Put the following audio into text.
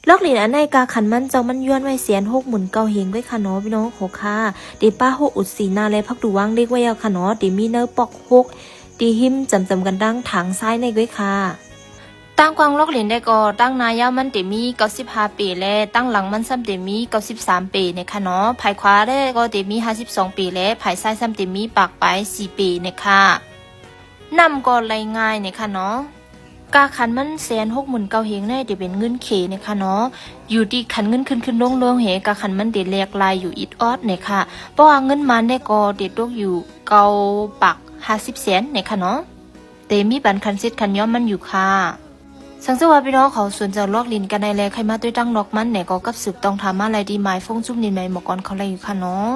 ลอกหลินอันในกาขันมันเจ้ามันย้อนไว้เสียน6 หมุนเกาเฮงไว้ค่ะเนาะพี่น้องโหค่ะดีป้าโหอุดสีนาเลยพักดูว่างเรียกไว้เอาค่ะเนาะดีมีเนื้อปอก6ดีหิมจำกันดังถังซ้ายในไว้ค่ะตั้งกวางลอกเหรียญได้ก็ตั้งนายามันเตมี95 ปีและตั้งหลังมันซ้ำเตมี93 ปีในค่ะเนาะภายขวาได้ก็เตมี52 ปีและภายซ้ายซ้ำเตมีปากไป4 ปีในค่ะนำก็ไรง่ายในค่ะเนาะกาขันมัน160,000เกาเฮงได้เดี๋ยวเป็นเงินเขนะคะเนาะอยู่ดีขันเงินขึ้นลงเหกาขันมันเดี๋ยวแลกลายอยู่อิดออดเนี่ยค่ะเพราะว่าเงินมันได้ก็เดี๋ยวตกอยู่เกาปัก50 แสนเนี่ยค่ะเนาะเตมีบันคันซิดคันย้อมมันอยู่ค่ะสังเกตว่าพี่น้องเขาส่วนจะลอกลินกันในแลใครมาด้วยตั้งนอกมันเนี่ยก็กับสืบต้องทำอะไรดีหมายฟงจุ่มนินไหมหมอกรเขาอะไรอยู่ค่ะเนาะ